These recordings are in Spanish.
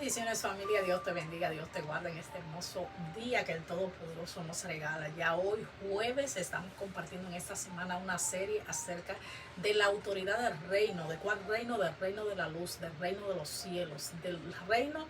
Bendiciones familia, Dios te bendiga, Dios te guarde en este hermoso día que el Todopoderoso nos regala. Ya hoy jueves estamos compartiendo en esta semana una serie acerca de la autoridad del reino. ¿De cuál reino? Del reino de la luz, del reino de los cielos, del reino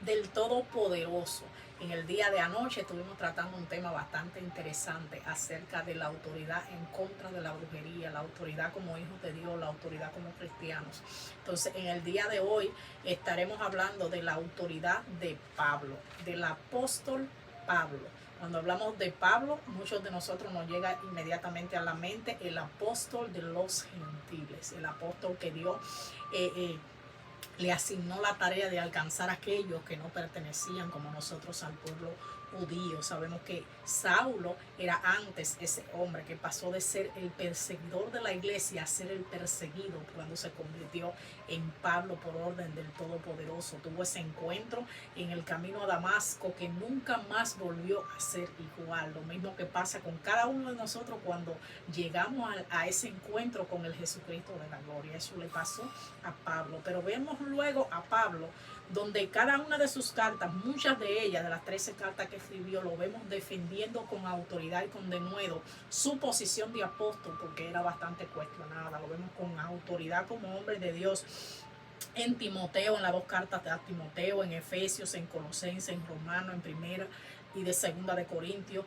del Todopoderoso. En el día de anoche estuvimos tratando un tema bastante interesante acerca de la autoridad en contra de la brujería, la autoridad como hijos de Dios, la autoridad como cristianos. Entonces, en el día de hoy estaremos hablando de la autoridad de Pablo, del apóstol Pablo. Cuando hablamos de Pablo, muchos de nosotros nos llega inmediatamente a la mente el apóstol de los gentiles, el apóstol que Dios le asignó la tarea de alcanzar a aquellos que no pertenecían como nosotros al pueblo judío. Sabemos que Saulo era antes ese hombre que pasó de ser el perseguidor de la iglesia a ser el perseguido cuando se convirtió en Pablo por orden del Todopoderoso. Tuvo ese encuentro en el camino a Damasco que nunca más volvió a ser igual. Lo mismo que pasa con cada uno de nosotros cuando llegamos a ese encuentro con el Jesucristo de la gloria. Eso le pasó a Pablo. Pero vemos luego a Pablo donde cada una de sus cartas, muchas de ellas, de las 13 cartas que escribió, lo vemos defendiendo con autoridad y con denuedo su posición de apóstol, porque era bastante cuestionada. Lo vemos con autoridad como hombre de Dios en Timoteo, en las dos cartas de Timoteo, en Efesios, en Colosenses, en Romanos, en Primera y de Segunda de Corintios.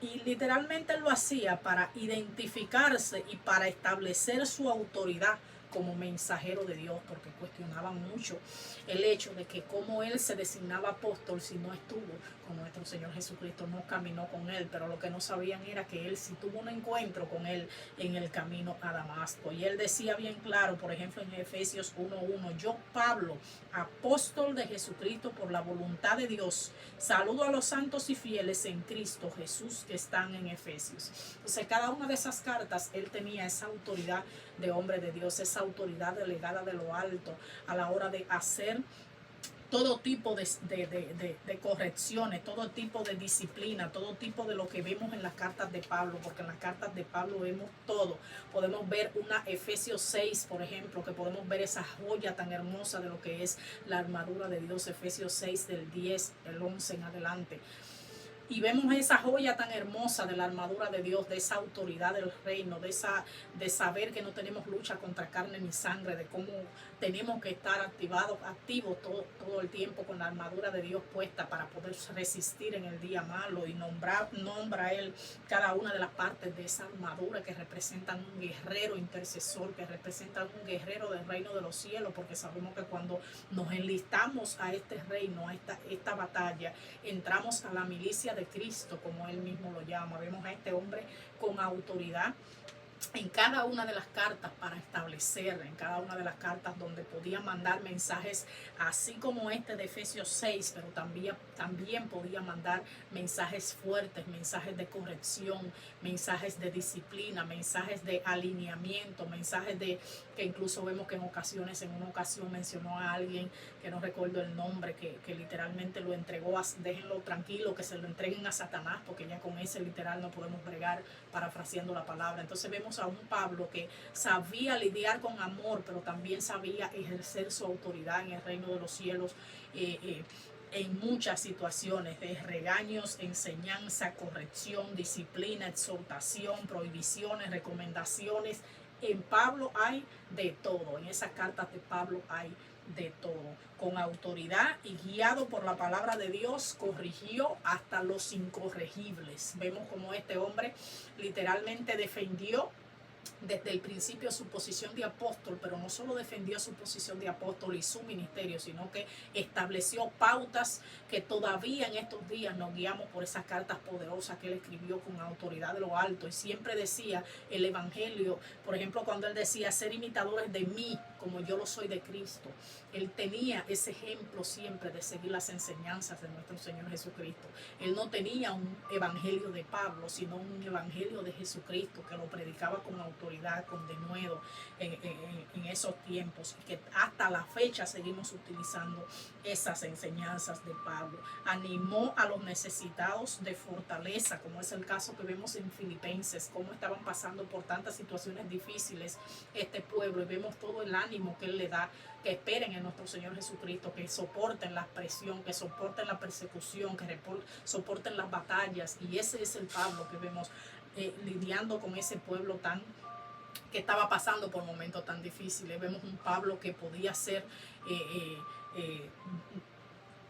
Y literalmente lo hacía para identificarse y para establecer su autoridad como mensajero de Dios, porque cuestionaban mucho el hecho de que como él se designaba apóstol si no estuvo con nuestro Señor Jesucristo, no caminó con él, pero lo que no sabían era que él sí tuvo un encuentro con él en el camino a Damasco. Y él decía bien claro, por ejemplo en Efesios 1:1, yo Pablo, apóstol de Jesucristo por la voluntad de Dios, saludo a los santos y fieles en Cristo Jesús que están en Efesios. Entonces cada una de esas cartas él tenía esa autoridad de hombre de Dios, esa autoridad delegada de lo alto a la hora de hacer todo tipo de correcciones, todo tipo de disciplina, todo tipo de lo que vemos en las cartas de Pablo, porque en las cartas de Pablo vemos todo. Podemos ver una Efesios 6, por ejemplo, que podemos ver esa joya tan hermosa de lo que es la armadura de Dios, Efesios 6 del 10, el 11 en adelante. Y vemos esa joya tan hermosa de la armadura de Dios, de esa autoridad del reino, de saber que no tenemos lucha contra carne ni sangre, de cómo tenemos que estar activos todo el tiempo con la armadura de Dios puesta para poder resistir en el día malo. Y nombra él cada una de las partes de esa armadura que representan un guerrero intercesor, que representan un guerrero del reino de los cielos, porque sabemos que cuando nos enlistamos a este reino, a esta batalla, entramos a la milicia de Cristo, como él mismo lo llama. Vemos a este hombre con autoridad en cada una de las cartas para establecer, en cada una de las cartas donde podía mandar mensajes, así como este de Efesios 6, pero también podía mandar mensajes fuertes, mensajes de corrección, mensajes de disciplina, mensajes de alineamiento, mensajes de que incluso vemos que en una ocasión mencionó a alguien que no recuerdo el nombre, que literalmente lo entregó déjenlo tranquilo, que se lo entreguen a Satanás, porque ya con ese literal no podemos bregar, parafraseando la palabra. Entonces vemos a un Pablo que sabía lidiar con amor, pero también sabía ejercer su autoridad en el reino de los cielos, en muchas situaciones de regaños, enseñanza, corrección, disciplina, exhortación, prohibiciones, recomendaciones. En Pablo hay de todo, en esas cartas de Pablo hay de todo. Con autoridad y guiado por la palabra de Dios, corrigió hasta los incorregibles. Vemos como este hombre literalmente defendió desde el principio su posición de apóstol, pero no solo defendió su posición de apóstol y su ministerio, sino que estableció pautas que todavía en estos días nos guiamos por esas cartas poderosas que él escribió con autoridad de lo alto. Y siempre decía el evangelio, por ejemplo, cuando él decía ser imitadores de mí como yo lo soy de Cristo, él tenía ese ejemplo siempre de seguir las enseñanzas de nuestro Señor Jesucristo. Él no tenía un evangelio de Pablo, sino un evangelio de Jesucristo que lo predicaba con autoridad, con denuedo en esos tiempos, y que hasta la fecha seguimos utilizando esas enseñanzas de Pablo. Animó a los necesitados de fortaleza, como es el caso que vemos en Filipenses, cómo estaban pasando por tantas situaciones difíciles este pueblo, y vemos todo el ánimo ánimo que Él le da, que esperen en nuestro Señor Jesucristo, que soporten la presión, que soporten la persecución, que soporten las batallas. Y ese es el Pablo que vemos lidiando con ese pueblo que estaba pasando por momentos tan difíciles. Vemos un Pablo que podía ser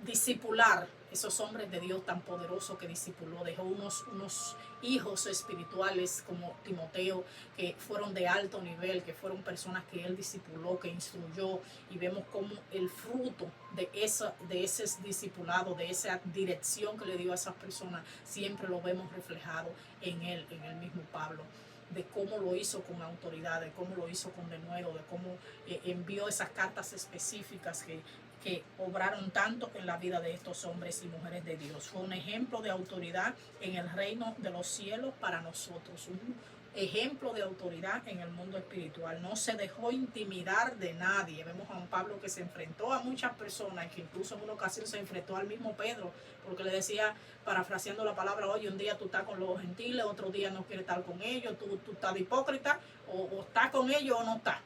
discipular esos hombres de Dios tan poderosos que discipuló. Dejó unos hijos espirituales como Timoteo, que fueron de alto nivel, que fueron personas que él discipuló, que instruyó, y vemos como el fruto de ese discipulado, de esa dirección que le dio a esas personas, siempre lo vemos reflejado en él, en el mismo Pablo, de cómo lo hizo con autoridad, de cómo lo hizo con denuedo, de cómo envió esas cartas específicas que obraron tanto en la vida de estos hombres y mujeres de Dios. Fue un ejemplo de autoridad en el reino de los cielos para nosotros, un ejemplo de autoridad en el mundo espiritual. No se dejó intimidar de nadie. Vemos a un Pablo que se enfrentó a muchas personas, que incluso en una ocasión se enfrentó al mismo Pedro, porque le decía, parafraseando la palabra, oye, un día tú estás con los gentiles, otro día no quieres estar con ellos, tú estás de hipócrita, o estás con ellos o no estás.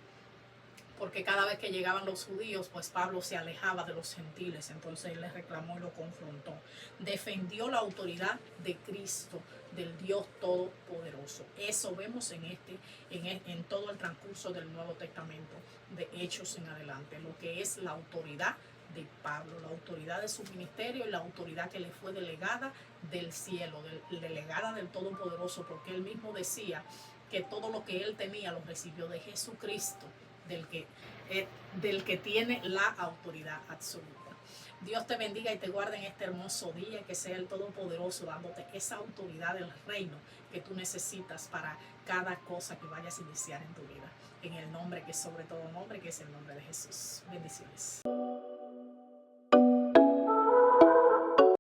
Porque cada vez que llegaban los judíos, pues Pablo se alejaba de los gentiles, entonces él les reclamó y lo confrontó. Defendió la autoridad de Cristo, del Dios Todopoderoso. Eso vemos en todo el transcurso del Nuevo Testamento, de Hechos en adelante, lo que es la autoridad de Pablo, la autoridad de su ministerio y la autoridad que le fue delegada del cielo, delegada del Todopoderoso, porque él mismo decía que todo lo que él tenía lo recibió de Jesucristo, del que tiene la autoridad absoluta. Dios te bendiga y te guarde en este hermoso día, que sea el Todopoderoso dándote esa autoridad del reino que tú necesitas para cada cosa que vayas a iniciar en tu vida. En el nombre que es sobre todo nombre, que es el nombre de Jesús. Bendiciones.